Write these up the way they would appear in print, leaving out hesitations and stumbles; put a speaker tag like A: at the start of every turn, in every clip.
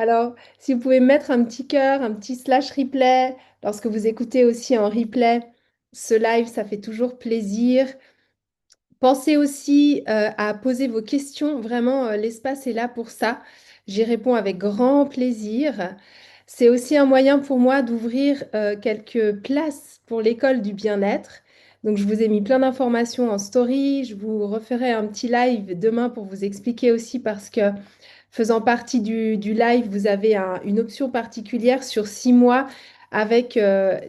A: Alors, si vous pouvez mettre un petit cœur, un petit slash replay, lorsque vous écoutez aussi en replay ce live, ça fait toujours plaisir. Pensez aussi à poser vos questions. Vraiment, l'espace est là pour ça. J'y réponds avec grand plaisir. C'est aussi un moyen pour moi d'ouvrir quelques places pour l'école du bien-être. Donc, je vous ai mis plein d'informations en story. Je vous referai un petit live demain pour vous expliquer aussi parce que faisant partie du live, vous avez une option particulière sur 6 mois avec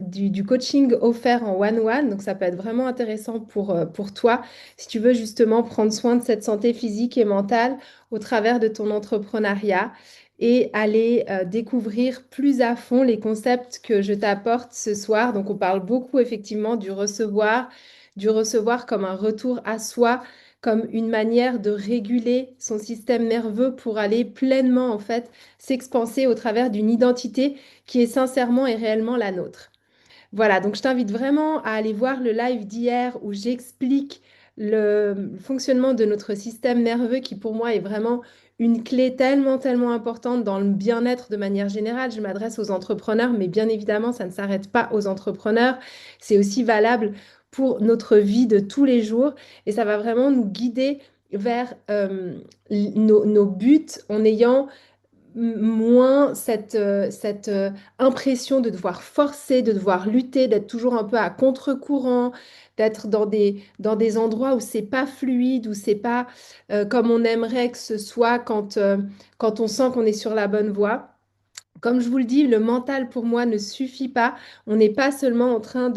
A: du coaching offert en one-one. Donc, ça peut être vraiment intéressant pour toi si tu veux justement prendre soin de cette santé physique et mentale au travers de ton entrepreneuriat et aller découvrir plus à fond les concepts que je t'apporte ce soir. Donc, on parle beaucoup effectivement du recevoir comme un retour à soi, comme une manière de réguler son système nerveux pour aller pleinement en fait s'expanser au travers d'une identité qui est sincèrement et réellement la nôtre. Voilà, donc je t'invite vraiment à aller voir le live d'hier où j'explique le fonctionnement de notre système nerveux qui pour moi est vraiment une clé tellement, tellement importante dans le bien-être de manière générale. Je m'adresse aux entrepreneurs, mais bien évidemment, ça ne s'arrête pas aux entrepreneurs. C'est aussi valable pour notre vie de tous les jours et ça va vraiment nous guider vers nos buts en ayant moins cette impression de devoir forcer, de devoir lutter, d'être toujours un peu à contre-courant, d'être dans des endroits où c'est pas fluide, où c'est pas comme on aimerait que ce soit quand on sent qu'on est sur la bonne voie. Comme je vous le dis, le mental pour moi ne suffit pas. On n'est pas seulement en train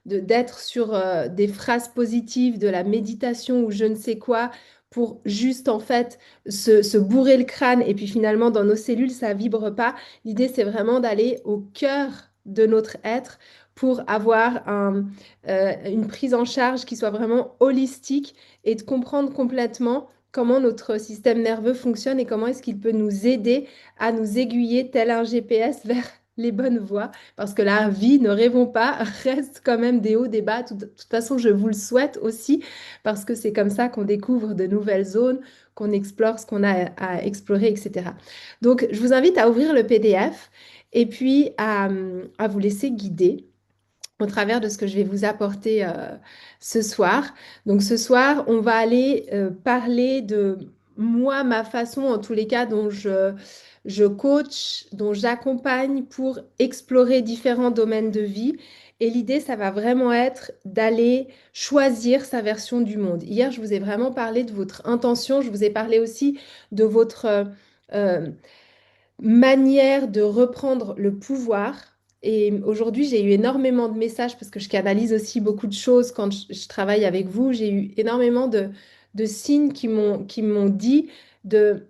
A: d'être sur des phrases positives, de la méditation ou je ne sais quoi, pour juste en fait se bourrer le crâne et puis finalement dans nos cellules, ça vibre pas. L'idée, c'est vraiment d'aller au cœur de notre être pour avoir une prise en charge qui soit vraiment holistique et de comprendre complètement comment notre système nerveux fonctionne et comment est-ce qu'il peut nous aider à nous aiguiller tel un GPS vers les bonnes voies, parce que la vie, ne rêvons pas, reste quand même des hauts, des bas. De toute façon, je vous le souhaite aussi, parce que c'est comme ça qu'on découvre de nouvelles zones, qu'on explore ce qu'on a à explorer, etc. Donc, je vous invite à ouvrir le PDF et puis à vous laisser guider au travers de ce que je vais vous apporter ce soir. Donc ce soir, on va aller parler de moi, ma façon, en tous les cas, dont je coach, dont j'accompagne pour explorer différents domaines de vie. Et l'idée, ça va vraiment être d'aller choisir sa version du monde. Hier, je vous ai vraiment parlé de votre intention, je vous ai parlé aussi de votre euh, manière de reprendre le pouvoir. Et aujourd'hui, j'ai eu énormément de messages parce que je canalise aussi beaucoup de choses quand je travaille avec vous. J'ai eu énormément de signes qui m'ont dit de,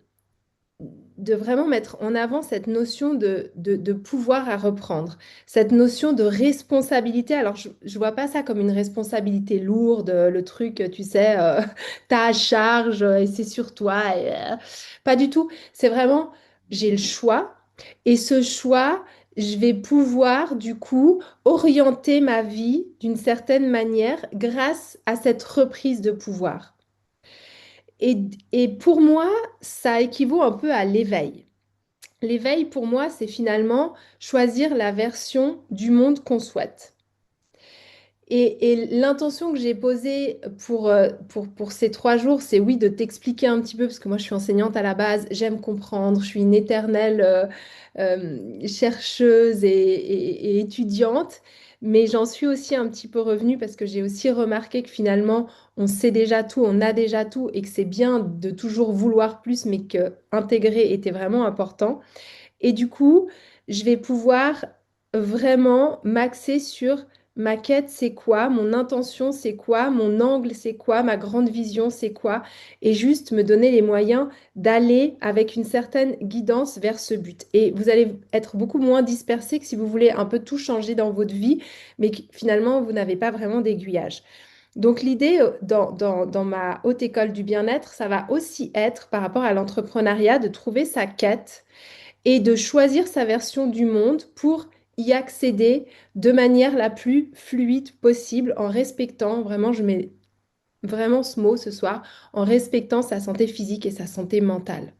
A: de vraiment mettre en avant cette notion de pouvoir à reprendre, cette notion de responsabilité. Alors, je ne vois pas ça comme une responsabilité lourde, le truc, tu sais, t'as à charge et c'est sur toi. Pas du tout. C'est vraiment, j'ai le choix et ce choix, je vais pouvoir du coup orienter ma vie d'une certaine manière grâce à cette reprise de pouvoir. Et, et pour moi, ça équivaut un peu à l'éveil. L'éveil, pour moi, c'est finalement choisir la version du monde qu'on souhaite. Et l'intention que j'ai posée pour ces 3 jours, c'est oui, de t'expliquer un petit peu, parce que moi je suis enseignante à la base, j'aime comprendre, je suis une éternelle chercheuse et étudiante, mais j'en suis aussi un petit peu revenue parce que j'ai aussi remarqué que finalement on sait déjà tout, on a déjà tout, et que c'est bien de toujours vouloir plus, mais que intégrer était vraiment important. Et du coup, je vais pouvoir vraiment m'axer sur ma quête, c'est quoi, mon intention, c'est quoi, mon angle, c'est quoi, ma grande vision, c'est quoi, et juste me donner les moyens d'aller avec une certaine guidance vers ce but. Et vous allez être beaucoup moins dispersé que si vous voulez un peu tout changer dans votre vie, mais que finalement, vous n'avez pas vraiment d'aiguillage. Donc l'idée dans ma haute école du bien-être, ça va aussi être par rapport à l'entrepreneuriat de trouver sa quête et de choisir sa version du monde pour y accéder de manière la plus fluide possible en respectant, vraiment, je mets vraiment ce mot ce soir, en respectant sa santé physique et sa santé mentale.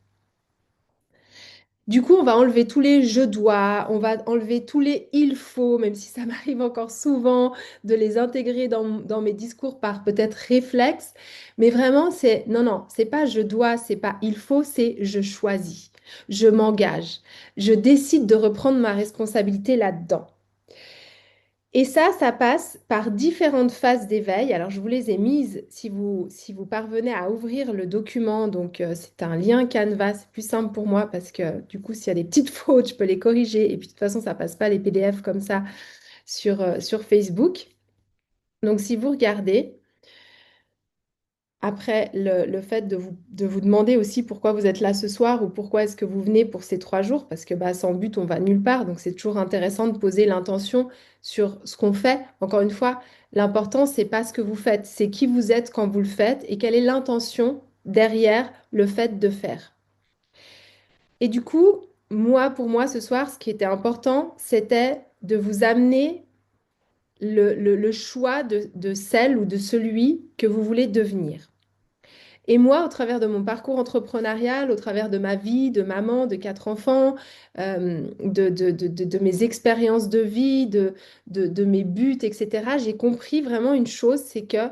A: Du coup, on va enlever tous les je dois, on va enlever tous les il faut, même si ça m'arrive encore souvent de les intégrer dans mes discours par peut-être réflexe. Mais vraiment, c'est non, non, c'est pas je dois, c'est pas il faut, c'est je choisis, je m'engage, je décide de reprendre ma responsabilité là-dedans. Et ça passe par différentes phases d'éveil. Alors, je vous les ai mises si vous parvenez à ouvrir le document. Donc, c'est un lien Canva. C'est plus simple pour moi parce que du coup, s'il y a des petites fautes, je peux les corriger. Et puis, de toute façon, ça passe pas les PDF comme ça sur Facebook. Donc, si vous regardez, après, le fait de vous demander aussi pourquoi vous êtes là ce soir ou pourquoi est-ce que vous venez pour ces 3 jours, parce que bah, sans but, on va nulle part. Donc, c'est toujours intéressant de poser l'intention sur ce qu'on fait. Encore une fois, l'important, c'est pas ce que vous faites, c'est qui vous êtes quand vous le faites et quelle est l'intention derrière le fait de faire. Et du coup, moi, pour moi, ce soir, ce qui était important, c'était de vous amener le choix de celle ou de celui que vous voulez devenir. Et moi, au travers de mon parcours entrepreneurial, au travers de ma vie de maman de 4 enfants, de mes expériences de vie, de mes buts, etc., j'ai compris vraiment une chose, c'est que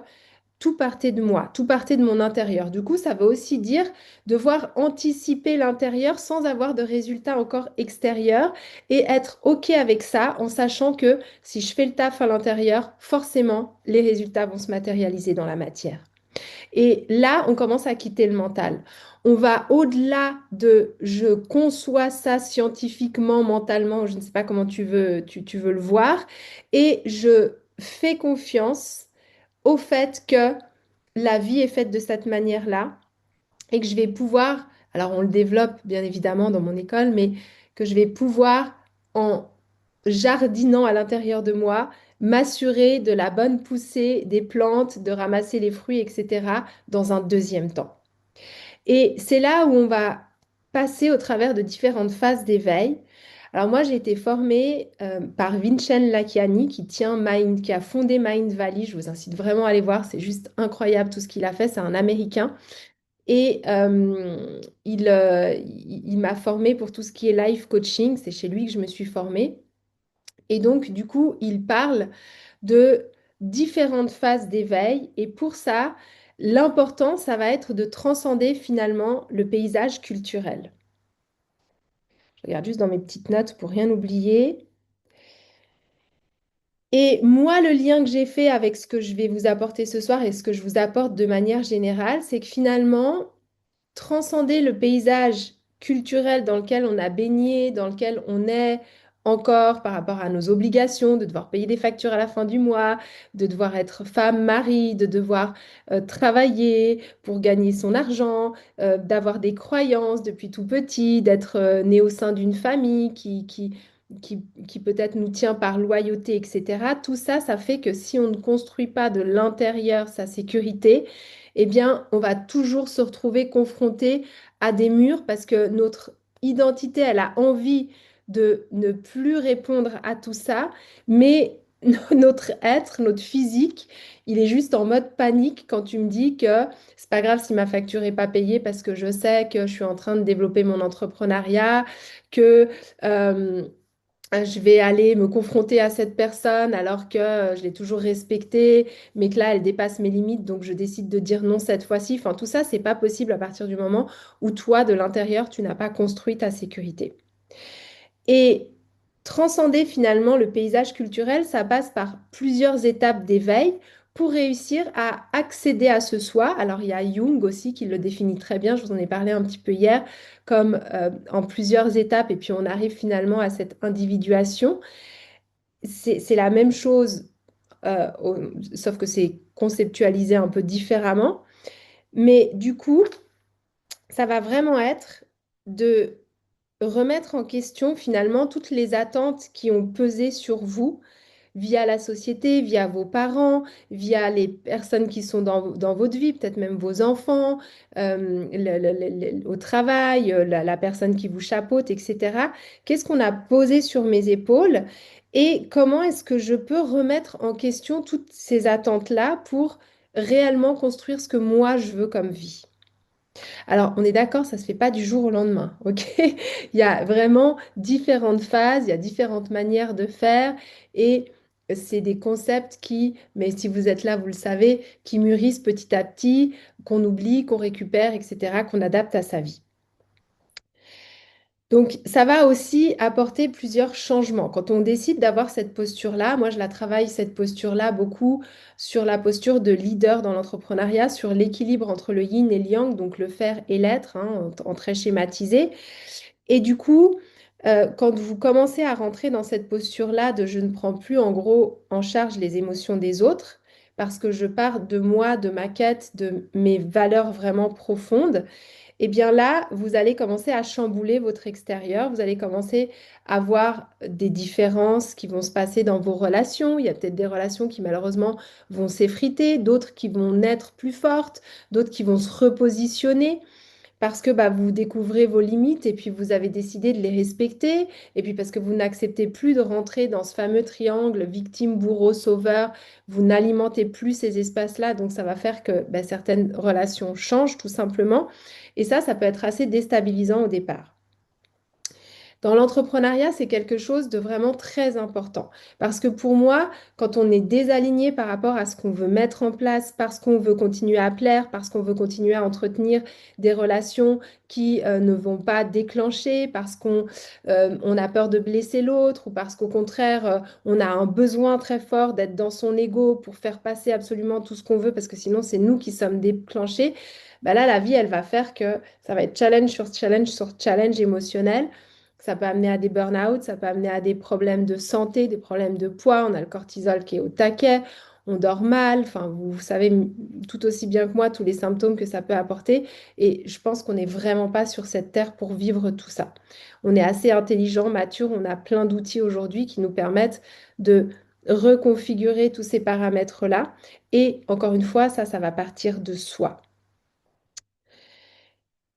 A: tout partait de moi, tout partait de mon intérieur. Du coup, ça veut aussi dire devoir anticiper l'intérieur sans avoir de résultats encore extérieurs et être OK avec ça en sachant que si je fais le taf à l'intérieur, forcément, les résultats vont se matérialiser dans la matière. Et là, on commence à quitter le mental. On va au-delà de je conçois ça scientifiquement, mentalement, je ne sais pas comment tu veux le voir, et je fais confiance au fait que la vie est faite de cette manière-là et que je vais pouvoir, alors on le développe bien évidemment dans mon école, mais que je vais pouvoir, en jardinant à l'intérieur de moi, m'assurer de la bonne poussée des plantes, de ramasser les fruits, etc., dans un deuxième temps. Et c'est là où on va passer au travers de différentes phases d'éveil. Alors moi, j'ai été formée par Vincent Lacchiani qui a fondé Mind Valley. Je vous incite vraiment à aller voir, c'est juste incroyable tout ce qu'il a fait. C'est un Américain. Et il m'a formée pour tout ce qui est life coaching. C'est chez lui que je me suis formée. Et donc, du coup, il parle de différentes phases d'éveil. Et pour ça, l'important, ça va être de transcender finalement le paysage culturel. Je regarde juste dans mes petites notes pour rien oublier. Et moi, le lien que j'ai fait avec ce que je vais vous apporter ce soir et ce que je vous apporte de manière générale, c'est que finalement, transcender le paysage culturel dans lequel on a baigné, dans lequel on est encore par rapport à nos obligations, de devoir payer des factures à la fin du mois, de devoir être femme, mari, de devoir travailler pour gagner son argent, d'avoir des croyances depuis tout petit, d'être né au sein d'une famille qui peut-être nous tient par loyauté, etc. Tout ça, ça fait que si on ne construit pas de l'intérieur sa sécurité, eh bien, on va toujours se retrouver confronté à des murs parce que notre identité, elle a envie de ne plus répondre à tout ça, mais notre être, notre physique, il est juste en mode panique quand tu me dis que c'est pas grave si ma facture n'est pas payée parce que je sais que je suis en train de développer mon entrepreneuriat, que je vais aller me confronter à cette personne alors que je l'ai toujours respectée, mais que là, elle dépasse mes limites, donc je décide de dire non cette fois-ci. Enfin, tout ça, c'est pas possible à partir du moment où toi, de l'intérieur, tu n'as pas construit ta sécurité. Et transcender finalement le paysage culturel, ça passe par plusieurs étapes d'éveil pour réussir à accéder à ce soi. Alors il y a Jung aussi qui le définit très bien, je vous en ai parlé un petit peu hier, comme en plusieurs étapes, et puis on arrive finalement à cette individuation. C'est la même chose, sauf que c'est conceptualisé un peu différemment. Mais du coup, ça va vraiment être de remettre en question finalement toutes les attentes qui ont pesé sur vous via la société, via vos parents, via les personnes qui sont dans votre vie, peut-être même vos enfants, au travail, la personne qui vous chapeaute, etc. Qu'est-ce qu'on a posé sur mes épaules et comment est-ce que je peux remettre en question toutes ces attentes-là pour réellement construire ce que moi je veux comme vie? Alors, on est d'accord, ça ne se fait pas du jour au lendemain, ok? Il y a vraiment différentes phases, il y a différentes manières de faire et c'est des concepts qui, mais si vous êtes là, vous le savez, qui mûrissent petit à petit, qu'on oublie, qu'on récupère, etc., qu'on adapte à sa vie. Donc, ça va aussi apporter plusieurs changements. Quand on décide d'avoir cette posture-là, moi, je la travaille, cette posture-là, beaucoup sur la posture de leader dans l'entrepreneuriat, sur l'équilibre entre le yin et le yang, donc le faire et l'être, hein, en très schématisé. Et du coup, quand vous commencez à rentrer dans cette posture-là de je ne prends plus en gros en charge les émotions des autres, parce que je pars de moi, de ma quête, de mes valeurs vraiment profondes, et bien là, vous allez commencer à chambouler votre extérieur, vous allez commencer à voir des différences qui vont se passer dans vos relations. Il y a peut-être des relations qui malheureusement vont s'effriter, d'autres qui vont naître plus fortes, d'autres qui vont se repositionner parce que bah, vous découvrez vos limites et puis vous avez décidé de les respecter, et puis parce que vous n'acceptez plus de rentrer dans ce fameux triangle victime, bourreau, sauveur, vous n'alimentez plus ces espaces-là, donc ça va faire que bah, certaines relations changent tout simplement, et ça peut être assez déstabilisant au départ. Dans l'entrepreneuriat, c'est quelque chose de vraiment très important. Parce que pour moi, quand on est désaligné par rapport à ce qu'on veut mettre en place, parce qu'on veut continuer à plaire, parce qu'on veut continuer à entretenir des relations qui ne vont pas déclencher, parce qu'on a peur de blesser l'autre, ou parce qu'au contraire, on a un besoin très fort d'être dans son ego pour faire passer absolument tout ce qu'on veut, parce que sinon, c'est nous qui sommes déclenchés. Bah là, la vie, elle va faire que ça va être challenge sur challenge sur challenge émotionnel. Ça peut amener à des burn-out, ça peut amener à des problèmes de santé, des problèmes de poids. On a le cortisol qui est au taquet, on dort mal. Enfin, vous savez tout aussi bien que moi tous les symptômes que ça peut apporter. Et je pense qu'on n'est vraiment pas sur cette terre pour vivre tout ça. On est assez intelligent, mature, on a plein d'outils aujourd'hui qui nous permettent de reconfigurer tous ces paramètres-là. Et encore une fois, ça va partir de soi.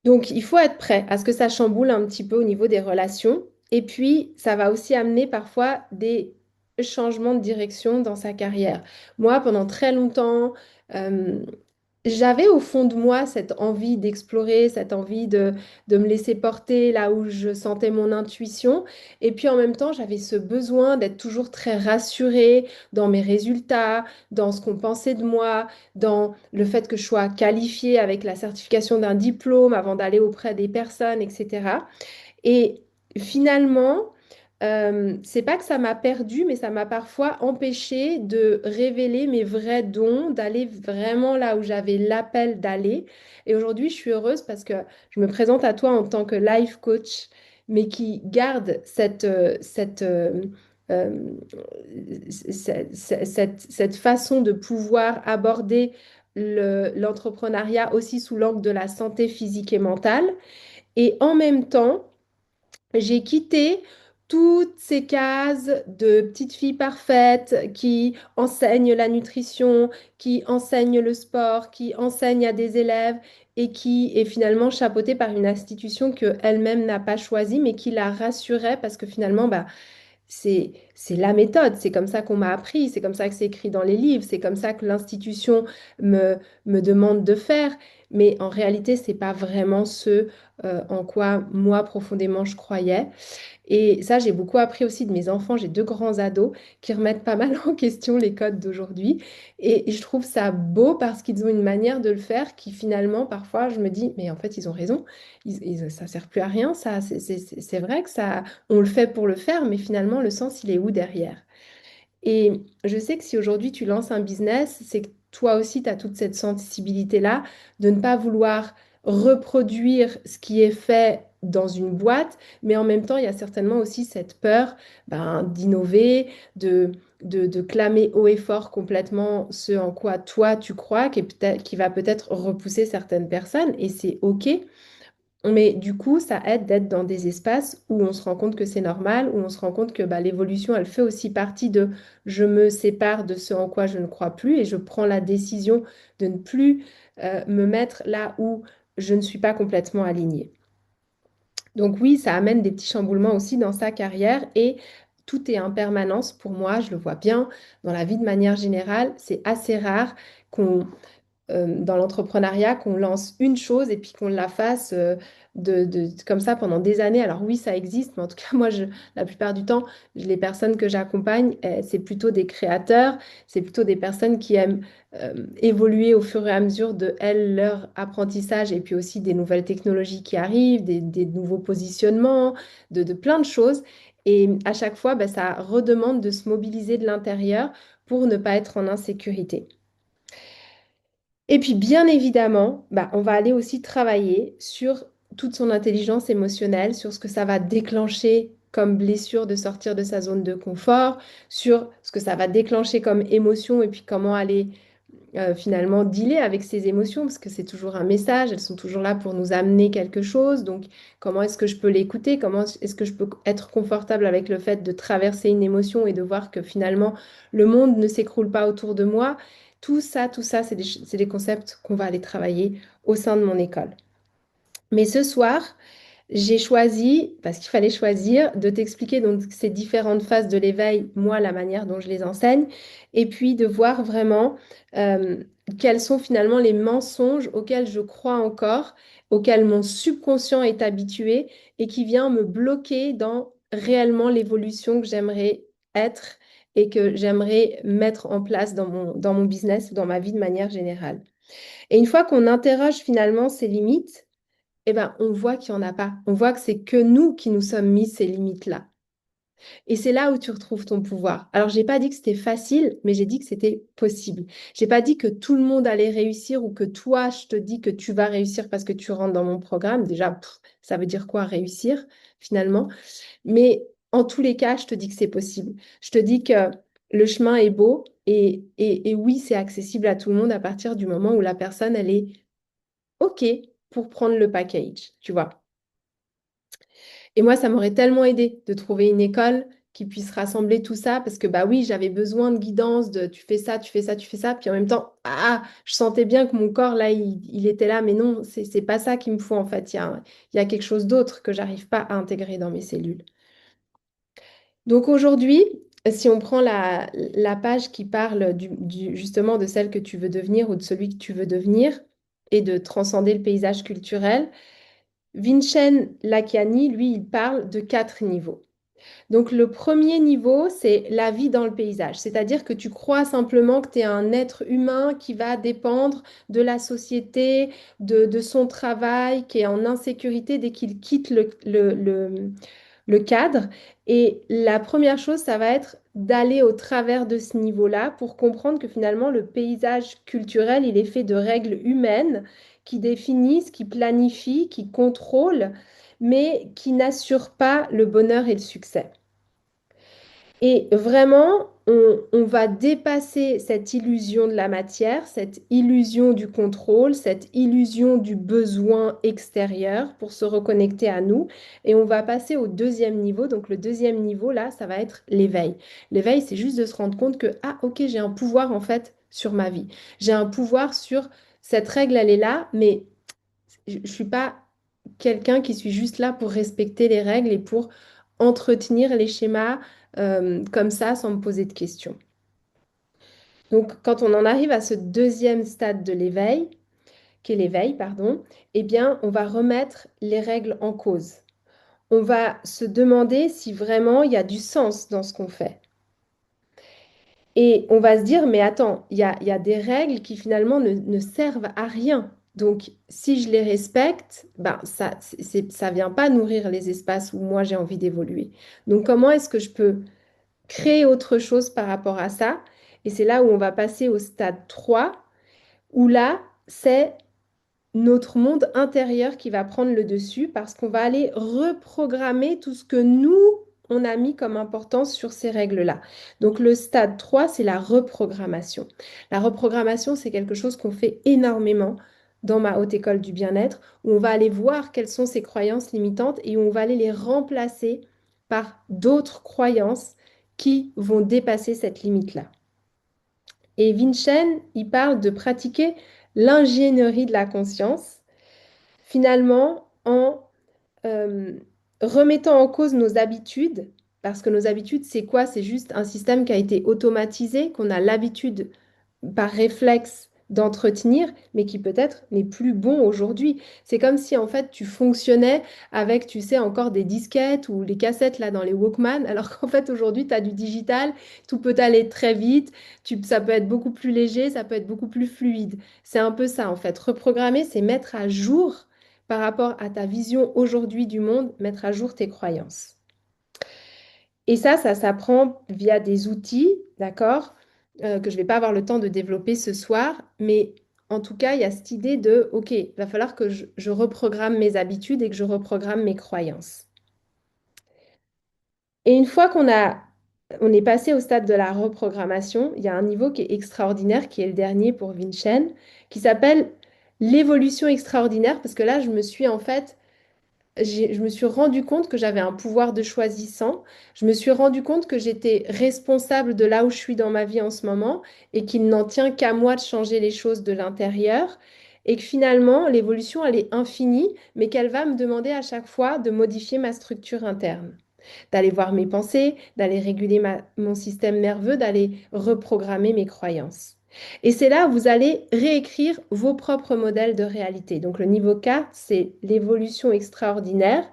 A: Donc, il faut être prêt à ce que ça chamboule un petit peu au niveau des relations. Et puis, ça va aussi amener parfois des changements de direction dans sa carrière. Moi, pendant très longtemps, euh, j'avais au fond de moi cette envie d'explorer, cette envie de me laisser porter là où je sentais mon intuition. Et puis en même temps, j'avais ce besoin d'être toujours très rassurée dans mes résultats, dans ce qu'on pensait de moi, dans le fait que je sois qualifiée avec la certification d'un diplôme avant d'aller auprès des personnes, etc. Et finalement, c'est pas que ça m'a perdu, mais ça m'a parfois empêché de révéler mes vrais dons, d'aller vraiment là où j'avais l'appel d'aller. Et aujourd'hui, je suis heureuse parce que je me présente à toi en tant que life coach, mais qui garde euh, cette façon de pouvoir aborder l'entrepreneuriat aussi sous l'angle de la santé physique et mentale. Et en même temps, j'ai quitté toutes ces cases de petite fille parfaite qui enseigne la nutrition, qui enseigne le sport, qui enseigne à des élèves et qui est finalement chapeautée par une institution que elle-même n'a pas choisie, mais qui la rassurait parce que finalement, bah, c'est la méthode, c'est comme ça qu'on m'a appris, c'est comme ça que c'est écrit dans les livres, c'est comme ça que l'institution me, me demande de faire. Mais en réalité, c'est pas vraiment ce en quoi moi profondément je croyais. Et ça, j'ai beaucoup appris aussi de mes enfants. J'ai deux grands ados qui remettent pas mal en question les codes d'aujourd'hui. Et je trouve ça beau parce qu'ils ont une manière de le faire qui finalement, parfois, je me dis, mais en fait, ils ont raison. Ça sert plus à rien, ça. C'est vrai que ça, on le fait pour le faire, mais finalement, le sens, il est où derrière? Et je sais que si aujourd'hui tu lances un business, c'est que toi aussi, tu as toute cette sensibilité-là de ne pas vouloir reproduire ce qui est fait dans une boîte, mais en même temps, il y a certainement aussi cette peur ben, d'innover, de clamer haut et fort complètement ce en quoi toi tu crois, qui va peut-être repousser certaines personnes, et c'est OK. Mais du coup, ça aide d'être dans des espaces où on se rend compte que c'est normal, où on se rend compte que bah, l'évolution, elle fait aussi partie de je me sépare de ce en quoi je ne crois plus et je prends la décision de ne plus me mettre là où je ne suis pas complètement alignée. Donc oui, ça amène des petits chamboulements aussi dans sa carrière et tout est en permanence pour moi, je le vois bien dans la vie de manière générale, c'est assez rare qu'on dans l'entrepreneuriat qu'on lance une chose et puis qu'on la fasse comme ça pendant des années. Alors oui, ça existe, mais en tout cas, moi, la plupart du temps, les personnes que j'accompagne, c'est plutôt des créateurs, c'est plutôt des personnes qui aiment évoluer au fur et à mesure de, elles, leur apprentissage et puis aussi des nouvelles technologies qui arrivent, des nouveaux positionnements, de plein de choses. Et à chaque fois, ben, ça redemande de se mobiliser de l'intérieur pour ne pas être en insécurité. Et puis, bien évidemment, bah, on va aller aussi travailler sur toute son intelligence émotionnelle, sur ce que ça va déclencher comme blessure de sortir de sa zone de confort, sur ce que ça va déclencher comme émotion et puis comment aller finalement dealer avec ces émotions, parce que c'est toujours un message, elles sont toujours là pour nous amener quelque chose. Donc, comment est-ce que je peux l'écouter? Comment est-ce que je peux être confortable avec le fait de traverser une émotion et de voir que finalement, le monde ne s'écroule pas autour de moi? Tout ça, c'est des concepts qu'on va aller travailler au sein de mon école. Mais ce soir, j'ai choisi, parce qu'il fallait choisir, de t'expliquer donc ces différentes phases de l'éveil, moi, la manière dont je les enseigne, et puis de voir vraiment euh, quels sont finalement les mensonges auxquels je crois encore, auxquels mon subconscient est habitué et qui vient me bloquer dans réellement l'évolution que j'aimerais être et que j'aimerais mettre en place dans mon business ou dans ma vie de manière générale. Et une fois qu'on interroge finalement ces limites, eh ben, on voit qu'il n'y en a pas. On voit que c'est que nous qui nous sommes mis ces limites-là. Et c'est là où tu retrouves ton pouvoir. Alors, j'ai pas dit que c'était facile, mais j'ai dit que c'était possible. J'ai pas dit que tout le monde allait réussir ou que toi, je te dis que tu vas réussir parce que tu rentres dans mon programme. Déjà, ça veut dire quoi réussir finalement? Mais en tous les cas, je te dis que c'est possible. Je te dis que le chemin est beau et oui, c'est accessible à tout le monde à partir du moment où la personne, elle est OK pour prendre le package, tu vois. Et moi, ça m'aurait tellement aidé de trouver une école qui puisse rassembler tout ça parce que bah oui, j'avais besoin de guidance, de tu fais ça, tu fais ça, tu fais ça. Puis en même temps, je sentais bien que mon corps là, il était là, mais non, c'est pas ça qu'il me faut en fait. Il y a quelque chose d'autre que j'arrive pas à intégrer dans mes cellules. Donc aujourd'hui, si on prend la page qui parle justement de celle que tu veux devenir ou de celui que tu veux devenir et de transcender le paysage culturel, Vincent Lakiani, lui, il parle de 4 niveaux. Donc le premier niveau, c'est la vie dans le paysage, c'est-à-dire que tu crois simplement que tu es un être humain qui va dépendre de la société, de son travail, qui est en insécurité dès qu'il quitte le cadre. Et la première chose, ça va être d'aller au travers de ce niveau-là pour comprendre que finalement, le paysage culturel, il est fait de règles humaines qui définissent, qui planifient, qui contrôlent, mais qui n'assurent pas le bonheur et le succès. Et vraiment, on va dépasser cette illusion de la matière, cette illusion du contrôle, cette illusion du besoin extérieur pour se reconnecter à nous. Et on va passer au deuxième niveau. Donc le deuxième niveau, là, ça va être l'éveil. L'éveil, c'est juste de se rendre compte que, ah, ok, j'ai un pouvoir en fait sur ma vie. J'ai un pouvoir sur cette règle, elle est là, mais je ne suis pas quelqu'un qui suis juste là pour respecter les règles et pour entretenir les schémas comme ça sans me poser de questions. Donc, quand on en arrive à ce deuxième stade de l'éveil, qui est l'éveil, pardon, eh bien, on va remettre les règles en cause. On va se demander si vraiment il y a du sens dans ce qu'on fait. Et on va se dire, mais attends, il y a des règles qui finalement ne servent à rien. Donc, si je les respecte, ben, ça vient pas nourrir les espaces où moi j'ai envie d'évoluer. Donc, comment est-ce que je peux créer autre chose par rapport à ça? Et c'est là où on va passer au stade 3, où là, c'est notre monde intérieur qui va prendre le dessus parce qu'on va aller reprogrammer tout ce que nous, on a mis comme importance sur ces règles-là. Donc le stade 3, c'est la reprogrammation. La reprogrammation, c'est quelque chose qu'on fait énormément dans ma haute école du bien-être, où on va aller voir quelles sont ces croyances limitantes et où on va aller les remplacer par d'autres croyances qui vont dépasser cette limite-là. Et Vincent, il parle de pratiquer l'ingénierie de la conscience finalement en euh, remettant en cause nos habitudes, parce que nos habitudes, c'est quoi? C'est juste un système qui a été automatisé, qu'on a l'habitude par réflexe d'entretenir, mais qui peut-être n'est plus bon aujourd'hui. C'est comme si en fait tu fonctionnais avec, tu sais, encore des disquettes ou les cassettes là dans les Walkman, alors qu'en fait aujourd'hui tu as du digital, tout peut aller très vite, ça peut être beaucoup plus léger, ça peut être beaucoup plus fluide. C'est un peu ça en fait. Reprogrammer, c'est mettre à jour par rapport à ta vision aujourd'hui du monde, mettre à jour tes croyances. Et ça s'apprend via des outils, d'accord, que je ne vais pas avoir le temps de développer ce soir, mais en tout cas, il y a cette idée de, OK, il va falloir que je reprogramme mes habitudes et que je reprogramme mes croyances. Et une fois on est passé au stade de la reprogrammation, il y a un niveau qui est extraordinaire, qui est le dernier pour Vincent, qui s'appelle l'évolution extraordinaire, parce que là, je me suis en fait je me suis rendu compte que j'avais un pouvoir de choisissant. Je me suis rendu compte que j'étais responsable de là où je suis dans ma vie en ce moment et qu'il n'en tient qu'à moi de changer les choses de l'intérieur. Et que finalement, l'évolution, elle est infinie, mais qu'elle va me demander à chaque fois de modifier ma structure interne, d'aller voir mes pensées, d'aller réguler mon système nerveux, d'aller reprogrammer mes croyances. Et c'est là où vous allez réécrire vos propres modèles de réalité. Donc le niveau 4, c'est l'évolution extraordinaire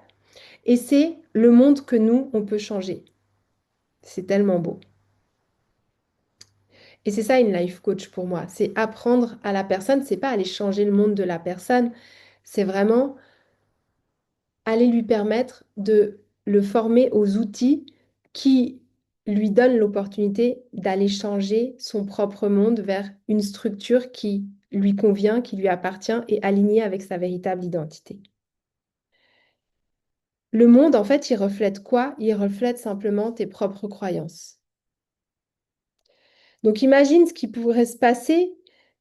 A: et c'est le monde que nous, on peut changer. C'est tellement beau. Et c'est ça une life coach pour moi, c'est apprendre à la personne, c'est pas aller changer le monde de la personne, c'est vraiment aller lui permettre de le former aux outils qui lui donnent l'opportunité d'aller changer son propre monde vers une structure qui lui convient, qui lui appartient et alignée avec sa véritable identité. Le monde, en fait, il reflète quoi? Il reflète simplement tes propres croyances. Donc imagine ce qui pourrait se passer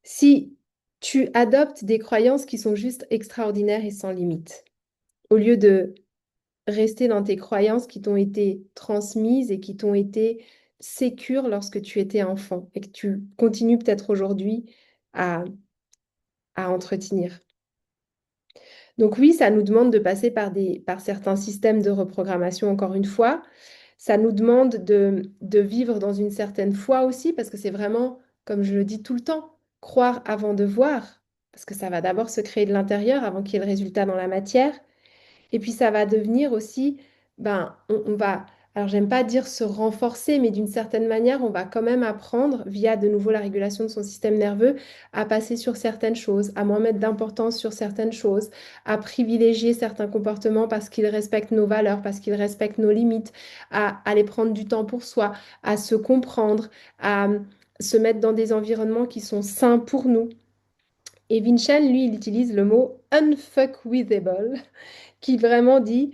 A: si tu adoptes des croyances qui sont juste extraordinaires et sans limite, au lieu de rester dans tes croyances qui t'ont été transmises et qui t'ont été sécures lorsque tu étais enfant et que tu continues peut-être aujourd'hui à, à entretenir. Donc oui, ça nous demande de passer par certains systèmes de reprogrammation, encore une fois. Ça nous demande de vivre dans une certaine foi aussi, parce que c'est vraiment, comme je le dis tout le temps, croire avant de voir, parce que ça va d'abord se créer de l'intérieur avant qu'il y ait le résultat dans la matière. Et puis ça va devenir aussi, ben, on va, alors j'aime pas dire se renforcer, mais d'une certaine manière, on va quand même apprendre, via de nouveau la régulation de son système nerveux, à passer sur certaines choses, à moins mettre d'importance sur certaines choses, à privilégier certains comportements parce qu'ils respectent nos valeurs, parce qu'ils respectent nos limites, à aller prendre du temps pour soi, à se comprendre, à se mettre dans des environnements qui sont sains pour nous. Et Vincent, lui, il utilise le mot unfuckwithable qui vraiment dit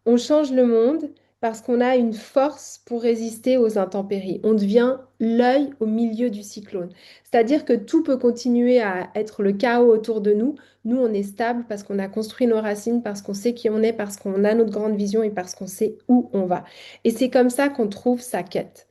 A: on change le monde parce qu'on a une force pour résister aux intempéries. On devient l'œil au milieu du cyclone. C'est-à-dire que tout peut continuer à être le chaos autour de nous. Nous, on est stable parce qu'on a construit nos racines, parce qu'on sait qui on est, parce qu'on a notre grande vision et parce qu'on sait où on va. Et c'est comme ça qu'on trouve sa quête.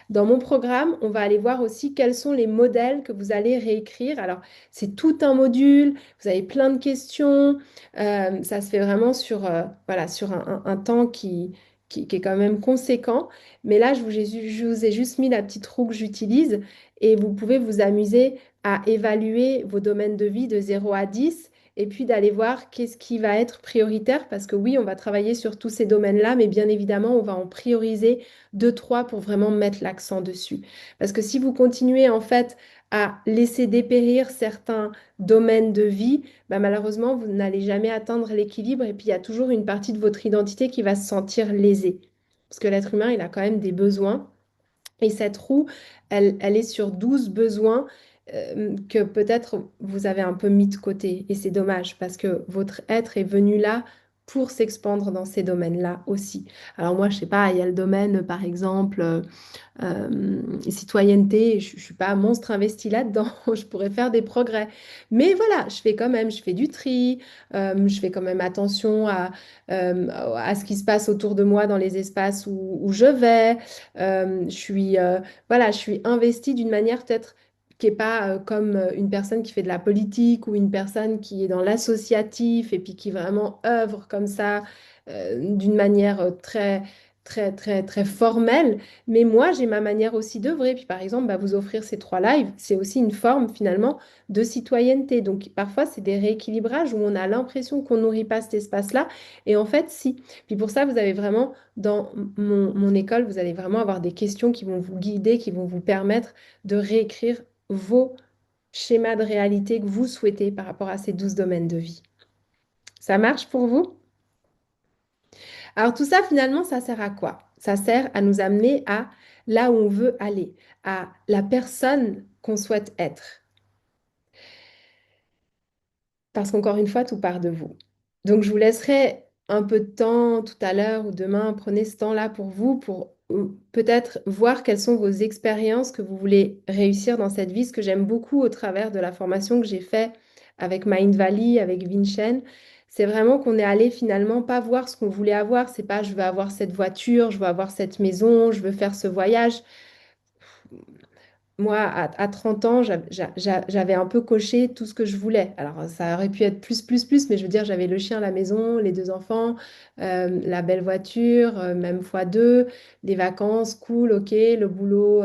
A: Dans mon programme, on va aller voir aussi quels sont les modèles que vous allez réécrire. Alors, c'est tout un module, vous avez plein de questions, ça se fait vraiment sur, voilà, sur un temps qui est quand même conséquent. Mais là, je vous ai juste mis la petite roue que j'utilise et vous pouvez vous amuser à évaluer vos domaines de vie de 0 à 10 et puis d'aller voir qu'est-ce qui va être prioritaire parce que oui, on va travailler sur tous ces domaines-là, mais bien évidemment, on va en prioriser deux, trois pour vraiment mettre l'accent dessus. Parce que si vous continuez en fait à laisser dépérir certains domaines de vie, bah, malheureusement, vous n'allez jamais atteindre l'équilibre et puis il y a toujours une partie de votre identité qui va se sentir lésée. Parce que l'être humain, il a quand même des besoins. Et cette roue, elle est sur 12 besoins que peut-être vous avez un peu mis de côté. Et c'est dommage parce que votre être est venu là pour s'expandre dans ces domaines-là aussi. Alors moi, je sais pas, il y a le domaine, par exemple, citoyenneté, je ne suis pas un monstre investi là-dedans, je pourrais faire des progrès. Mais voilà, je fais quand même, je fais du tri, je fais quand même attention à ce qui se passe autour de moi dans les espaces où je vais. Voilà, je suis investie d'une manière peut-être qui n'est pas comme une personne qui fait de la politique ou une personne qui est dans l'associatif et puis qui vraiment œuvre comme ça d'une manière très, très, très formel, mais moi, j'ai ma manière aussi d'œuvrer. Puis par exemple, bah, vous offrir ces 3 lives, c'est aussi une forme finalement de citoyenneté. Donc parfois, c'est des rééquilibrages où on a l'impression qu'on nourrit pas cet espace-là, et en fait, si. Puis pour ça, vous avez vraiment, dans mon école, vous allez vraiment avoir des questions qui vont vous guider, qui vont vous permettre de réécrire vos schémas de réalité que vous souhaitez par rapport à ces 12 domaines de vie. Ça marche pour vous? Alors tout ça, finalement, ça sert à quoi? Ça sert à nous amener à là où on veut aller, à la personne qu'on souhaite être. Parce qu'encore une fois, tout part de vous. Donc, je vous laisserai un peu de temps tout à l'heure ou demain. Prenez ce temps-là pour vous, pour peut-être voir quelles sont vos expériences que vous voulez réussir dans cette vie. Ce que j'aime beaucoup au travers de la formation que j'ai fait avec Mind Valley, avec Vincennes, c'est vraiment qu'on est allé finalement pas voir ce qu'on voulait avoir. C'est pas je veux avoir cette voiture, je veux avoir cette maison, je veux faire ce voyage. Moi, à 30 ans, j'avais un peu coché tout ce que je voulais. Alors, ça aurait pu être plus, plus, plus, mais je veux dire, j'avais le chien à la maison, les 2 enfants, la belle voiture, même fois deux, les vacances, cool, ok, le boulot,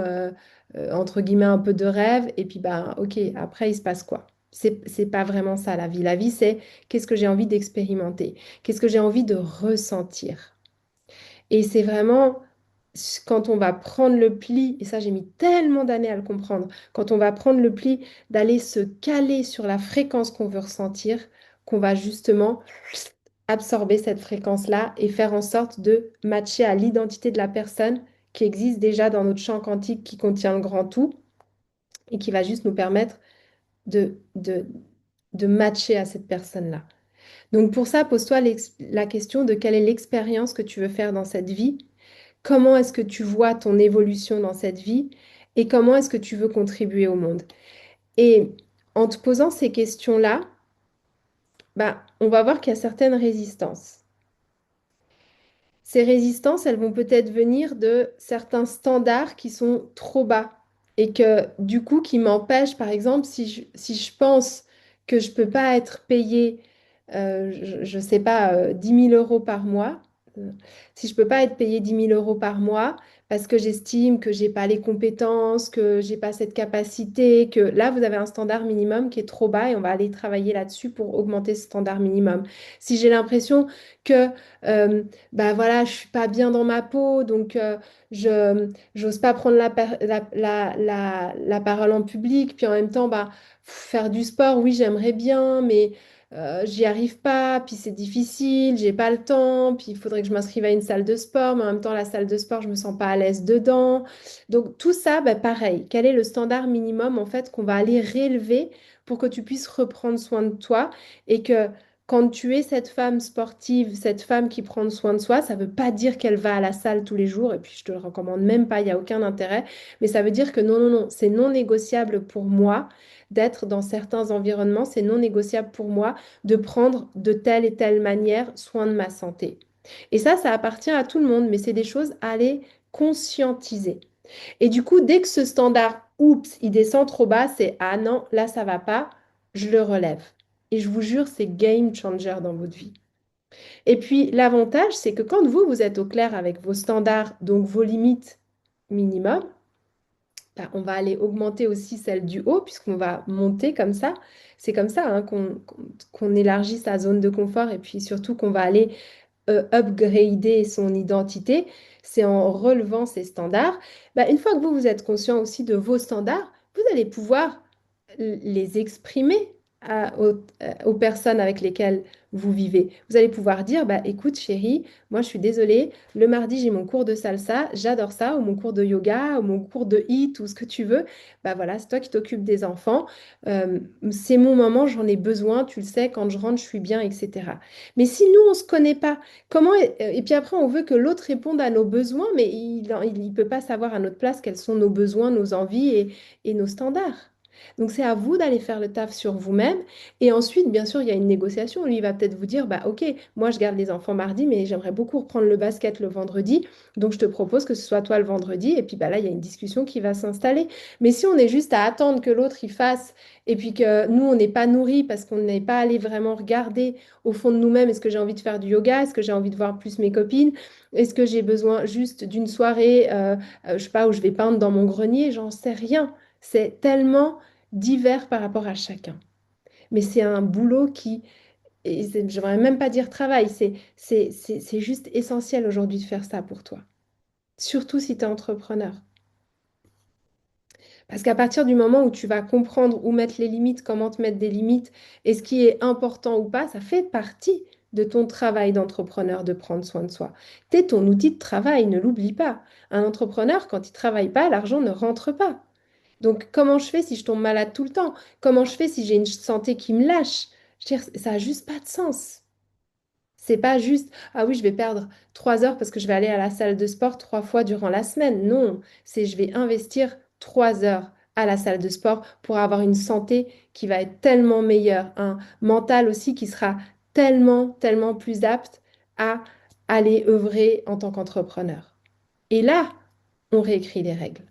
A: entre guillemets, un peu de rêve. Et puis, bah, ok, après, il se passe quoi? C'est pas vraiment ça, la vie. La vie, c'est qu'est-ce que j'ai envie d'expérimenter? Qu'est-ce que j'ai envie de ressentir? Et c'est vraiment quand on va prendre le pli, et ça j'ai mis tellement d'années à le comprendre, quand on va prendre le pli d'aller se caler sur la fréquence qu'on veut ressentir, qu'on va justement absorber cette fréquence-là et faire en sorte de matcher à l'identité de la personne qui existe déjà dans notre champ quantique qui contient le grand tout et qui va juste nous permettre de matcher à cette personne-là. Donc pour ça, pose-toi la question de quelle est l'expérience que tu veux faire dans cette vie. Comment est-ce que tu vois ton évolution dans cette vie et comment est-ce que tu veux contribuer au monde? Et en te posant ces questions-là, bah, on va voir qu'il y a certaines résistances. Ces résistances, elles vont peut-être venir de certains standards qui sont trop bas et que du coup qui m'empêchent, par exemple, si je pense que je ne peux pas être payée, je ne sais pas, 10 000 euros par mois, euh, si je ne peux pas être payée 10 000 euros par mois parce que j'estime que j'ai pas les compétences, que j'ai pas cette capacité, que là, vous avez un standard minimum qui est trop bas et on va aller travailler là-dessus pour augmenter ce standard minimum. Si j'ai l'impression que euh, bah voilà, je suis pas bien dans ma peau, donc je j'ose pas prendre la parole en public. Puis en même temps, bah, faire du sport, oui, j'aimerais bien, mais j'y arrive pas. Puis c'est difficile, j'ai pas le temps. Puis il faudrait que je m'inscrive à une salle de sport, mais en même temps, la salle de sport, je me sens pas à l'aise dedans. Donc tout ça, bah, pareil. Quel est le standard minimum en fait qu'on va aller réélever pour que tu puisses reprendre soin de toi et que quand tu es cette femme sportive, cette femme qui prend soin de soi, ça ne veut pas dire qu'elle va à la salle tous les jours, et puis je te le recommande même pas, il n'y a aucun intérêt, mais ça veut dire que non, non, non, c'est non négociable pour moi d'être dans certains environnements, c'est non négociable pour moi de prendre de telle et telle manière soin de ma santé. Et ça appartient à tout le monde, mais c'est des choses à aller conscientiser. Et du coup, dès que ce standard, oups, il descend trop bas, c'est ah non, là ça va pas, je le relève. Et je vous jure, c'est game changer dans votre vie. Et puis l'avantage, c'est que quand vous, vous êtes au clair avec vos standards, donc vos limites minimum, bah, on va aller augmenter aussi celle du haut, puisqu'on va monter comme ça. C'est comme ça hein, qu'on élargit sa zone de confort et puis surtout qu'on va aller upgrader son identité, c'est en relevant ses standards. Bah, une fois que vous êtes conscient aussi de vos standards, vous allez pouvoir les exprimer aux personnes avec lesquelles vous vivez. Vous allez pouvoir dire, bah, écoute chérie, moi je suis désolée, le mardi j'ai mon cours de salsa, j'adore ça, ou mon cours de yoga, ou mon cours de hit, ou ce que tu veux. Bah voilà, c'est toi qui t'occupes des enfants. Euh, c'est mon moment, j'en ai besoin, tu le sais, quand je rentre, je suis bien, etc. Mais si nous, on ne se connaît pas, comment... Et puis après, on veut que l'autre réponde à nos besoins, mais il ne peut pas savoir à notre place quels sont nos besoins, nos envies et nos standards. Donc c'est à vous d'aller faire le taf sur vous-même. Et ensuite, bien sûr, il y a une négociation. Lui, il va peut-être vous dire, bah ok, moi je garde les enfants mardi, mais j'aimerais beaucoup reprendre le basket le vendredi. Donc je te propose que ce soit toi le vendredi. Et puis bah là, il y a une discussion qui va s'installer. Mais si on est juste à attendre que l'autre il fasse, et puis que nous, on n'est pas nourris parce qu'on n'est pas allé vraiment regarder au fond de nous-mêmes, est-ce que j'ai envie de faire du yoga? Est-ce que j'ai envie de voir plus mes copines? Est-ce que j'ai besoin juste d'une soirée, je sais pas, où je vais peindre dans mon grenier? J'en sais rien. C'est tellement divers par rapport à chacun. Mais c'est un boulot qui, je ne devrais même pas dire travail, c'est juste essentiel aujourd'hui de faire ça pour toi. Surtout si tu es entrepreneur. Parce qu'à partir du moment où tu vas comprendre où mettre les limites, comment te mettre des limites, et ce qui est important ou pas, ça fait partie de ton travail d'entrepreneur de prendre soin de soi. T'es ton outil de travail, ne l'oublie pas. Un entrepreneur, quand il travaille pas, l'argent ne rentre pas. Donc, comment je fais si je tombe malade tout le temps? Comment je fais si j'ai une santé qui me lâche? Je veux dire, ça n'a juste pas de sens. C'est pas juste, ah oui, je vais perdre 3 heures parce que je vais aller à la salle de sport 3 fois durant la semaine. Non, c'est je vais investir 3 heures à la salle de sport pour avoir une santé qui va être tellement meilleure, un mental aussi qui sera tellement, tellement plus apte à aller œuvrer en tant qu'entrepreneur. Et là, on réécrit les règles.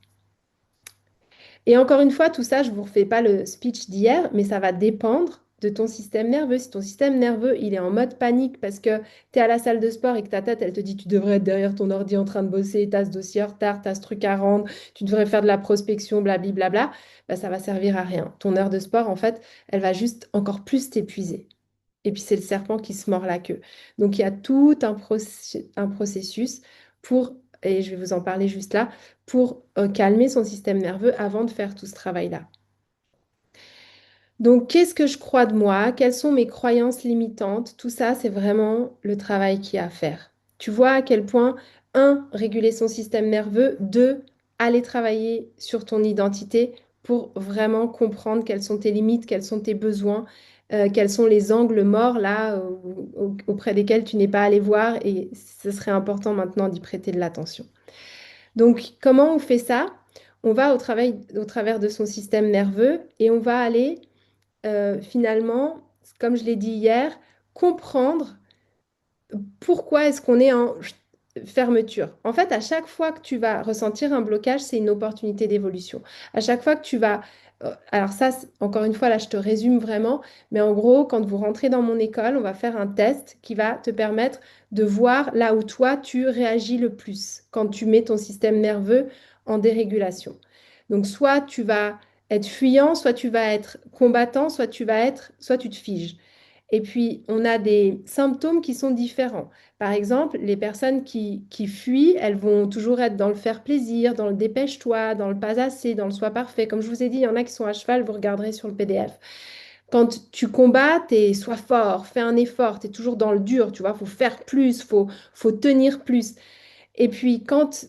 A: Et encore une fois, tout ça, je ne vous refais pas le speech d'hier, mais ça va dépendre de ton système nerveux. Si ton système nerveux, il est en mode panique parce que tu es à la salle de sport et que ta tête, elle te dit tu devrais être derrière ton ordi en train de bosser, tu as ce dossier en retard, tu as ce truc à rendre, tu devrais faire de la prospection, blablabla, bah, ça va servir à rien. Ton heure de sport, en fait, elle va juste encore plus t'épuiser. Et puis c'est le serpent qui se mord la queue. Donc il y a tout un processus pour, et je vais vous en parler juste là, pour calmer son système nerveux avant de faire tout ce travail-là. Donc qu'est-ce que je crois de moi? Quelles sont mes croyances limitantes? Tout ça, c'est vraiment le travail qu'il y a à faire. Tu vois à quel point, un, réguler son système nerveux, deux, aller travailler sur ton identité pour vraiment comprendre quelles sont tes limites, quels sont tes besoins, quels sont les angles morts là auprès desquels tu n'es pas allé voir et ce serait important maintenant d'y prêter de l'attention. Donc, comment on fait ça? On va au travers de son système nerveux et on va aller finalement, comme je l'ai dit hier, comprendre pourquoi est-ce qu'on est en fermeture. En fait, à chaque fois que tu vas ressentir un blocage, c'est une opportunité d'évolution. À chaque fois que tu vas... Alors ça, encore une fois, là, je te résume vraiment, mais en gros, quand vous rentrez dans mon école, on va faire un test qui va te permettre de voir là où toi, tu réagis le plus quand tu mets ton système nerveux en dérégulation. Donc, soit tu vas être fuyant, soit tu vas être combattant, soit tu te figes. Et puis, on a des symptômes qui sont différents. Par exemple, les personnes qui fuient, elles vont toujours être dans le faire plaisir, dans le dépêche-toi, dans le pas assez, dans le sois parfait. Comme je vous ai dit, il y en a qui sont à cheval, vous regarderez sur le PDF. Quand tu combats, t'es sois fort, fais un effort, tu es toujours dans le dur, tu vois, faut faire plus, faut tenir plus. Et puis quand,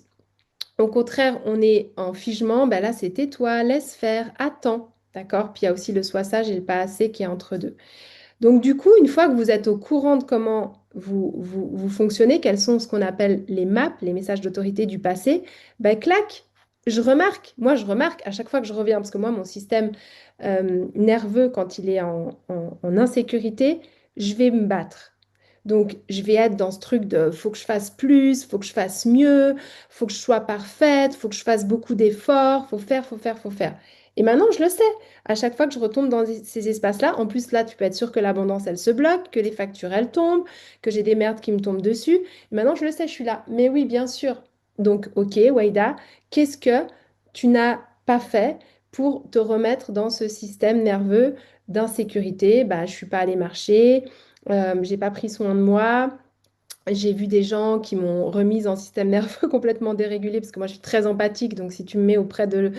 A: au contraire, on est en figement, ben là, c'est tais-toi, laisse faire, attends, d'accord? Puis il y a aussi le sois sage et le pas assez qui est entre deux. Donc, du coup, une fois que vous êtes au courant de comment vous fonctionnez, quels sont ce qu'on appelle les MAP, les messages d'autorité du passé, ben, clac, moi je remarque à chaque fois que je reviens, parce que moi, mon système nerveux, quand il est en insécurité, je vais me battre. Donc, je vais être dans ce truc de faut que je fasse plus, faut que je fasse mieux, faut que je sois parfaite, faut que je fasse beaucoup d'efforts, faut faire, faut faire, faut faire. Et maintenant, je le sais. À chaque fois que je retombe dans ces espaces-là, en plus, là, tu peux être sûr que l'abondance, elle se bloque, que les factures, elles tombent, que j'ai des merdes qui me tombent dessus. Maintenant, je le sais, je suis là. Mais oui, bien sûr. Donc, ok, Waïda, qu'est-ce que tu n'as pas fait pour te remettre dans ce système nerveux d'insécurité? Bah, je suis pas allée marcher, j'ai pas pris soin de moi. J'ai vu des gens qui m'ont remise en système nerveux complètement dérégulé parce que moi je suis très empathique. Donc si tu me mets auprès de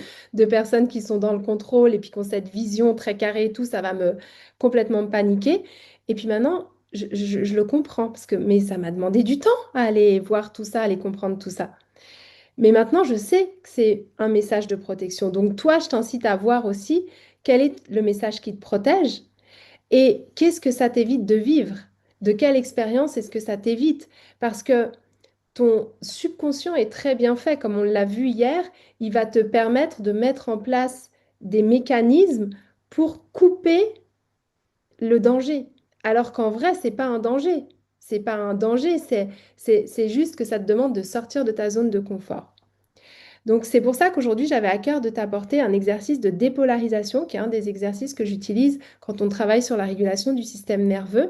A: personnes qui sont dans le contrôle et puis qui ont cette vision très carrée et tout, ça va me complètement me paniquer. Et puis maintenant, je le comprends parce que mais ça m'a demandé du temps à aller voir tout ça, à aller comprendre tout ça. Mais maintenant, je sais que c'est un message de protection. Donc toi, je t'incite à voir aussi quel est le message qui te protège et qu'est-ce que ça t'évite de vivre? De quelle expérience est-ce que ça t'évite? Parce que ton subconscient est très bien fait, comme on l'a vu hier, il va te permettre de mettre en place des mécanismes pour couper le danger. Alors qu'en vrai, c'est pas un danger. C'est pas un danger, c'est juste que ça te demande de sortir de ta zone de confort. Donc, c'est pour ça qu'aujourd'hui, j'avais à cœur de t'apporter un exercice de dépolarisation, qui est un des exercices que j'utilise quand on travaille sur la régulation du système nerveux,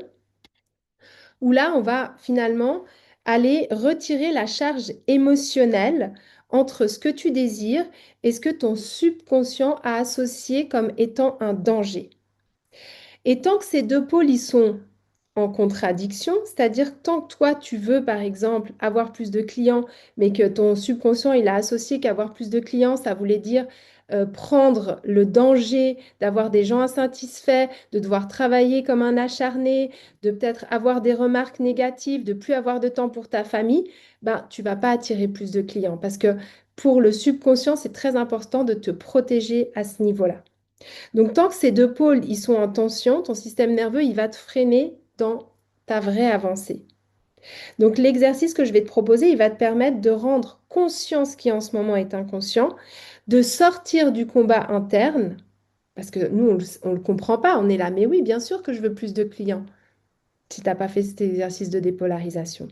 A: où là, on va finalement aller retirer la charge émotionnelle entre ce que tu désires et ce que ton subconscient a associé comme étant un danger. Et tant que ces deux pôles y sont en contradiction, c'est-à-dire tant que toi tu veux par exemple avoir plus de clients, mais que ton subconscient il a associé qu'avoir plus de clients, ça voulait dire prendre le danger d'avoir des gens insatisfaits, de devoir travailler comme un acharné, de peut-être avoir des remarques négatives, de plus avoir de temps pour ta famille, ben tu vas pas attirer plus de clients parce que pour le subconscient, c'est très important de te protéger à ce niveau-là. Donc, tant que ces deux pôles ils sont en tension, ton système nerveux, il va te freiner dans ta vraie avancée. Donc, l'exercice que je vais te proposer, il va te permettre de rendre conscient ce qui en ce moment est inconscient, de sortir du combat interne, parce que nous, on ne le comprend pas, on est là, mais oui, bien sûr que je veux plus de clients si tu n'as pas fait cet exercice de dépolarisation.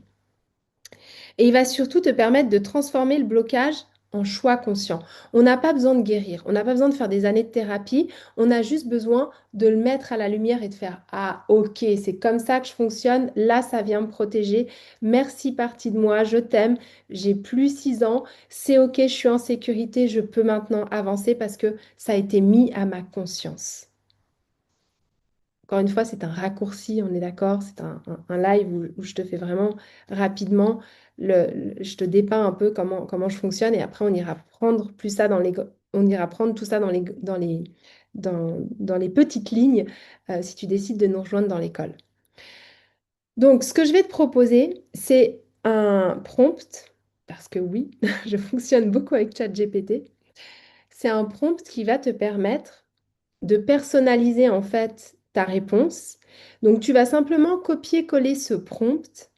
A: Et il va surtout te permettre de transformer le blocage en choix conscient. On n'a pas besoin de guérir, on n'a pas besoin de faire des années de thérapie, on a juste besoin de le mettre à la lumière et de faire ah ok, c'est comme ça que je fonctionne, là ça vient me protéger, merci partie de moi, je t'aime, j'ai plus 6 ans, c'est ok, je suis en sécurité, je peux maintenant avancer parce que ça a été mis à ma conscience. Encore une fois, c'est un raccourci, on est d'accord, c'est un live où je te fais vraiment rapidement, je te dépeins un peu comment je fonctionne et après on ira prendre plus ça on ira prendre tout ça dans les petites lignes si tu décides de nous rejoindre dans l'école. Donc, ce que je vais te proposer, c'est un prompt, parce que oui, je fonctionne beaucoup avec ChatGPT. C'est un prompt qui va te permettre de personnaliser en fait ta réponse. Donc tu vas simplement copier-coller ce prompt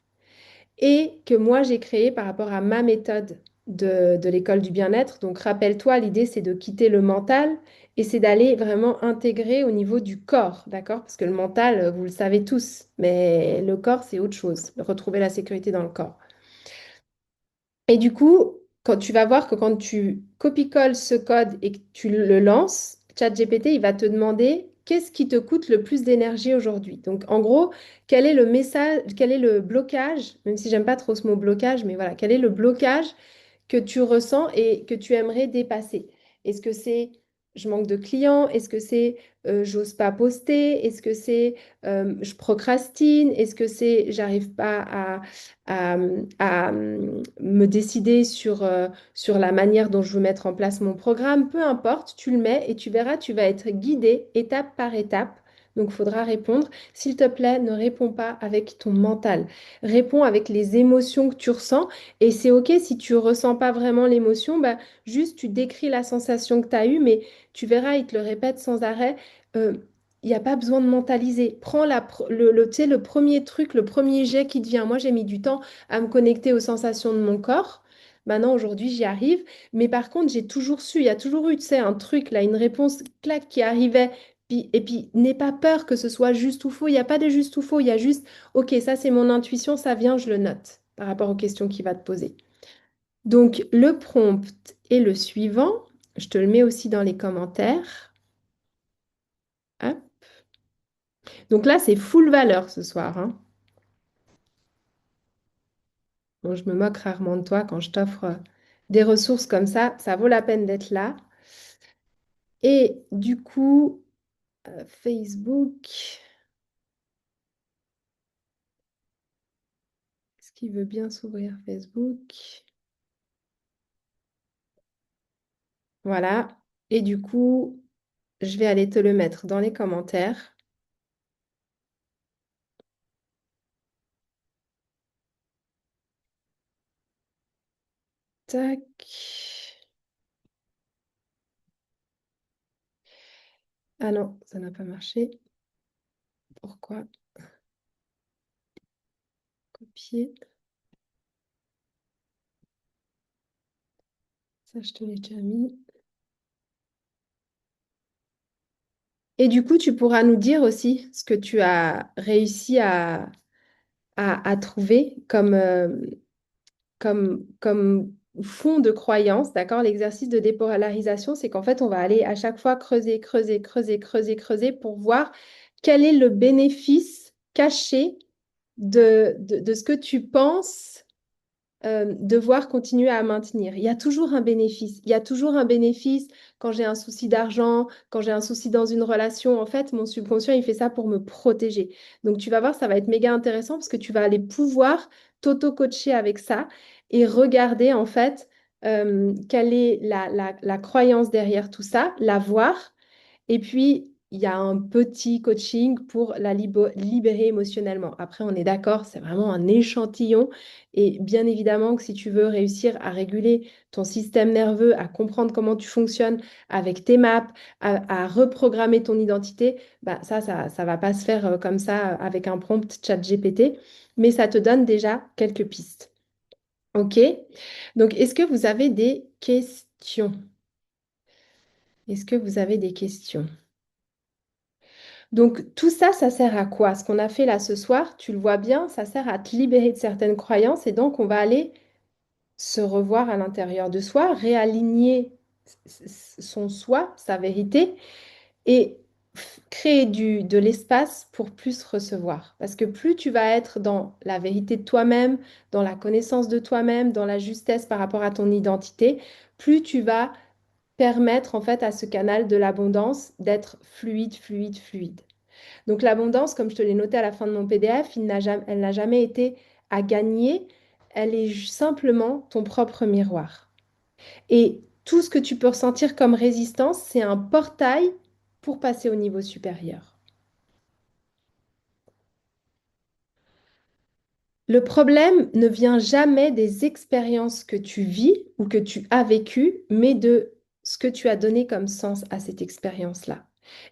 A: et que moi j'ai créé par rapport à ma méthode de l'école du bien-être. Donc rappelle-toi, l'idée c'est de quitter le mental et c'est d'aller vraiment intégrer au niveau du corps, d'accord? Parce que le mental, vous le savez tous, mais le corps c'est autre chose, retrouver la sécurité dans le corps. Et du coup, quand tu vas voir que quand tu copie-colles ce code et que tu le lances, ChatGPT, il va te demander qu'est-ce qui te coûte le plus d'énergie aujourd'hui. Donc, en gros, quel est le message, quel est le blocage, même si j'aime pas trop ce mot blocage, mais voilà, quel est le blocage que tu ressens et que tu aimerais dépasser? Est-ce que c'est je manque de clients? Est-ce que c'est j'ose pas poster? Est-ce que c'est je procrastine? Est-ce que c'est j'arrive pas à me décider sur la manière dont je veux mettre en place mon programme? Peu importe, tu le mets et tu verras, tu vas être guidé étape par étape. Donc, il faudra répondre. S'il te plaît, ne réponds pas avec ton mental. Réponds avec les émotions que tu ressens et c'est OK si tu ressens pas vraiment l'émotion, bah, juste tu décris la sensation que tu as eue, mais tu verras, il te le répète sans arrêt. euh, il n'y a pas besoin de mentaliser. Prends tu sais, le premier truc, le premier jet qui te vient. Moi, j'ai mis du temps à me connecter aux sensations de mon corps. Maintenant, aujourd'hui, j'y arrive. Mais par contre, j'ai toujours su, il y a toujours eu, tu sais, un truc, là, une réponse, clac, qui arrivait. Et puis, n'aie pas peur que ce soit juste ou faux. Il n'y a pas de juste ou faux. Il y a juste, OK, ça, c'est mon intuition, ça vient, je le note par rapport aux questions qu'il va te poser. Donc, le prompt est le suivant. Je te le mets aussi dans les commentaires. Hop. Donc là, c'est full valeur ce soir, hein. Bon, je me moque rarement de toi quand je t'offre des ressources comme ça vaut la peine d'être là. Et du coup, Facebook, est-ce qu'il veut bien s'ouvrir Facebook? Voilà. Et du coup, je vais aller te le mettre dans les commentaires. Tac. Ah non, ça n'a pas marché. Pourquoi? Copier. Ça, je te l'ai déjà mis. Et du coup, tu pourras nous dire aussi ce que tu as réussi à trouver comme fond de croyance, d'accord? L'exercice de dépolarisation, c'est qu'en fait, on va aller à chaque fois creuser, creuser, creuser, creuser, creuser pour voir quel est le bénéfice caché de ce que tu penses devoir continuer à maintenir. Il y a toujours un bénéfice. Il y a toujours un bénéfice quand j'ai un souci d'argent, quand j'ai un souci dans une relation. En fait, mon subconscient, il fait ça pour me protéger. Donc, tu vas voir, ça va être méga intéressant parce que tu vas aller pouvoir t'auto-coacher avec ça et regarder, en fait, quelle est la croyance derrière tout ça, la voir et puis, il y a un petit coaching pour la libérer émotionnellement. Après, on est d'accord, c'est vraiment un échantillon. Et bien évidemment que si tu veux réussir à réguler ton système nerveux, à comprendre comment tu fonctionnes avec tes maps, à reprogrammer ton identité, bah ça va pas se faire comme ça avec un prompt chat GPT, mais ça te donne déjà quelques pistes. OK? Donc, est-ce que vous avez des questions? Est-ce que vous avez des questions? Donc tout ça, ça sert à quoi? Ce qu'on a fait là ce soir, tu le vois bien, ça sert à te libérer de certaines croyances et donc on va aller se revoir à l'intérieur de soi, réaligner son soi, sa vérité et créer de l'espace pour plus recevoir. Parce que plus tu vas être dans la vérité de toi-même, dans la connaissance de toi-même, dans la justesse par rapport à ton identité, plus tu vas permettre en fait à ce canal de l'abondance d'être fluide, fluide, fluide. Donc l'abondance, comme je te l'ai noté à la fin de mon PDF, elle n'a jamais été à gagner, elle est simplement ton propre miroir. Et tout ce que tu peux ressentir comme résistance, c'est un portail pour passer au niveau supérieur. Le problème ne vient jamais des expériences que tu vis ou que tu as vécues, mais de ce que tu as donné comme sens à cette expérience-là.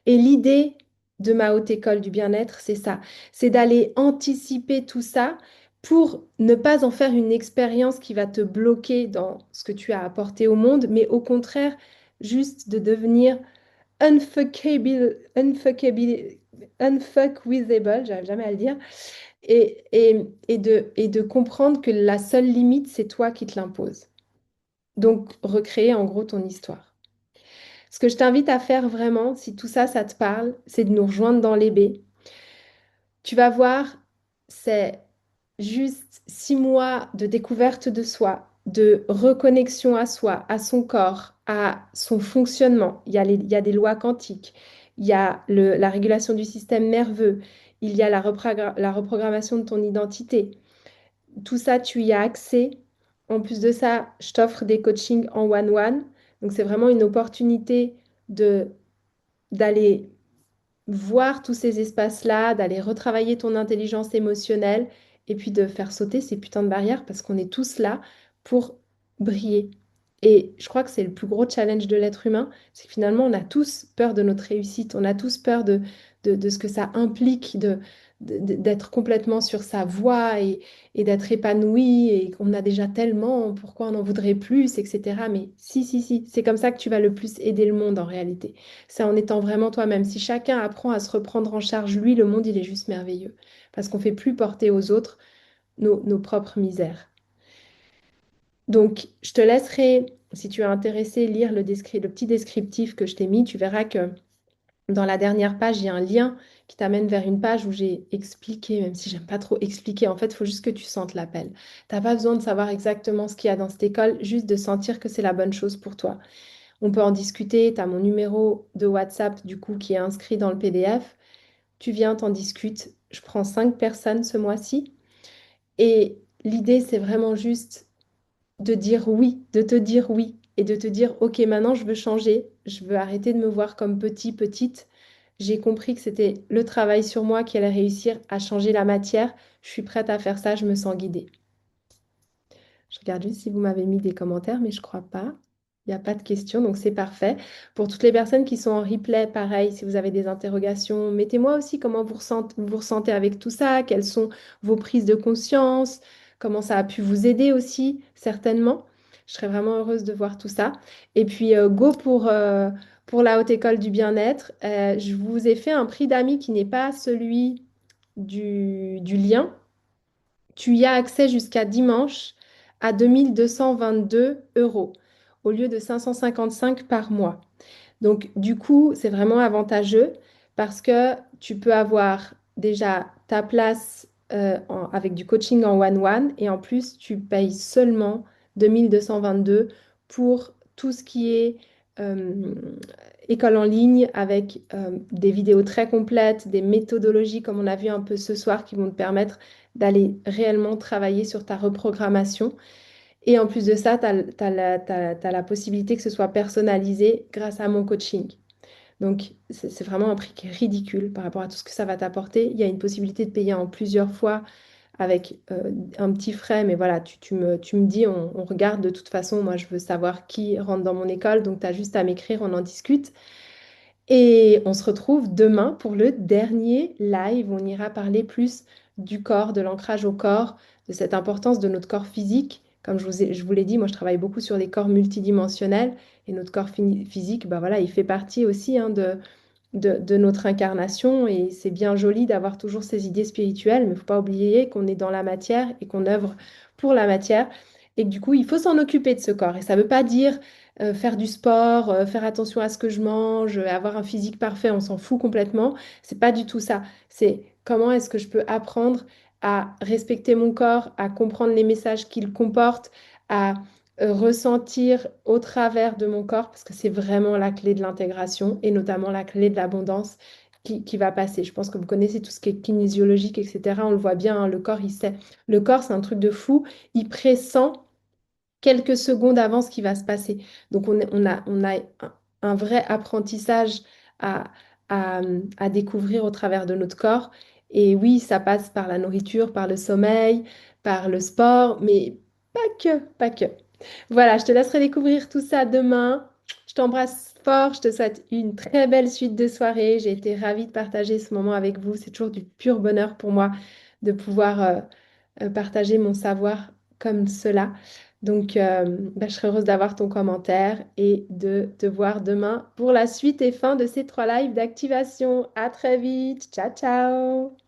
A: Et l'idée de ma haute école du bien-être, c'est ça, c'est d'aller anticiper tout ça pour ne pas en faire une expérience qui va te bloquer dans ce que tu as apporté au monde, mais au contraire, juste de devenir unfuckable, j'arrive jamais à le dire, et de comprendre que la seule limite, c'est toi qui te l'imposes. Donc, recréer en gros ton histoire. Ce que je t'invite à faire vraiment, si tout ça, ça te parle, c'est de nous rejoindre dans les baies. Tu vas voir, c'est juste 6 mois de découverte de soi, de reconnexion à soi, à son corps, à son fonctionnement. Il y a des lois quantiques, il y a la régulation du système nerveux, il y a la reprogrammation de ton identité. Tout ça, tu y as accès. En plus de ça, je t'offre des coachings en one-one. Donc, c'est vraiment une opportunité de d'aller voir tous ces espaces-là, d'aller retravailler ton intelligence émotionnelle et puis de faire sauter ces putains de barrières parce qu'on est tous là pour briller. Et je crois que c'est le plus gros challenge de l'être humain, c'est que finalement on a tous peur de notre réussite, on a tous peur de ce que ça implique d'être complètement sur sa voie et d'être épanoui et qu'on a déjà tellement, pourquoi on en voudrait plus, etc. Mais si, si, si, c'est comme ça que tu vas le plus aider le monde en réalité. C'est en étant vraiment toi-même. Si chacun apprend à se reprendre en charge, lui, le monde, il est juste merveilleux. Parce qu'on fait plus porter aux autres nos propres misères. Donc, je te laisserai, si tu es intéressé, lire le petit descriptif que je t'ai mis. Tu verras que dans la dernière page, il y a un lien qui t'amène vers une page où j'ai expliqué, même si j'aime pas trop expliquer. En fait, il faut juste que tu sentes l'appel. Tu n'as pas besoin de savoir exactement ce qu'il y a dans cette école, juste de sentir que c'est la bonne chose pour toi. On peut en discuter. Tu as mon numéro de WhatsApp, du coup, qui est inscrit dans le PDF. Tu viens, t'en discutes. Je prends 5 personnes ce mois-ci. Et l'idée, c'est vraiment juste de dire oui, de te dire oui et de te dire, OK, maintenant, je veux changer. Je veux arrêter de me voir comme petit, petite. J'ai compris que c'était le travail sur moi qui allait réussir à changer la matière. Je suis prête à faire ça. Je me sens guidée. Je regarde juste si vous m'avez mis des commentaires, mais je crois pas. Il n'y a pas de questions, donc c'est parfait. Pour toutes les personnes qui sont en replay, pareil, si vous avez des interrogations, mettez-moi aussi comment vous ressentez avec tout ça, quelles sont vos prises de conscience, comment ça a pu vous aider aussi, certainement. Je serais vraiment heureuse de voir tout ça. Et puis, go pour la Haute École du Bien-être. Je vous ai fait un prix d'amis qui n'est pas celui du lien. Tu y as accès jusqu'à dimanche à 2 222 € au lieu de 555 par mois. Donc, du coup, c'est vraiment avantageux parce que tu peux avoir déjà ta place avec du coaching en one-one et en plus, tu payes seulement 2 222 pour tout ce qui est euh, école en ligne avec des vidéos très complètes, des méthodologies comme on a vu un peu ce soir qui vont te permettre d'aller réellement travailler sur ta reprogrammation. Et en plus de ça, tu as la possibilité que ce soit personnalisé grâce à mon coaching. Donc, c'est vraiment un prix qui est ridicule par rapport à tout ce que ça va t'apporter. Il y a une possibilité de payer en plusieurs fois avec un petit frais, mais voilà, tu me dis, on regarde de toute façon. Moi, je veux savoir qui rentre dans mon école, donc tu as juste à m'écrire, on en discute. Et on se retrouve demain pour le dernier live. On ira parler plus du corps, de l'ancrage au corps, de cette importance de notre corps physique. Comme je vous l'ai dit, moi je travaille beaucoup sur les corps multidimensionnels et notre corps physique, bah voilà, il fait partie aussi hein, de notre incarnation et c'est bien joli d'avoir toujours ces idées spirituelles, mais il ne faut pas oublier qu'on est dans la matière et qu'on œuvre pour la matière et que du coup, il faut s'en occuper de ce corps. Et ça ne veut pas dire faire du sport, faire attention à ce que je mange, avoir un physique parfait, on s'en fout complètement. C'est pas du tout ça. C'est comment est-ce que je peux apprendre à respecter mon corps, à comprendre les messages qu'il comporte, à ressentir au travers de mon corps, parce que c'est vraiment la clé de l'intégration et notamment la clé de l'abondance qui va passer. Je pense que vous connaissez tout ce qui est kinésiologique, etc. On le voit bien, hein, le corps, il sait. Le corps, c'est un truc de fou. Il pressent quelques secondes avant ce qui va se passer. Donc, on a un vrai apprentissage à, à découvrir au travers de notre corps. Et oui, ça passe par la nourriture, par le sommeil, par le sport, mais pas que, pas que. Voilà, je te laisserai découvrir tout ça demain. Je t'embrasse fort, je te souhaite une très belle suite de soirée. J'ai été ravie de partager ce moment avec vous. C'est toujours du pur bonheur pour moi de pouvoir partager mon savoir comme cela. Donc, bah, je serai heureuse d'avoir ton commentaire et de te voir demain pour la suite et fin de ces 3 lives d'activation. À très vite. Ciao, ciao.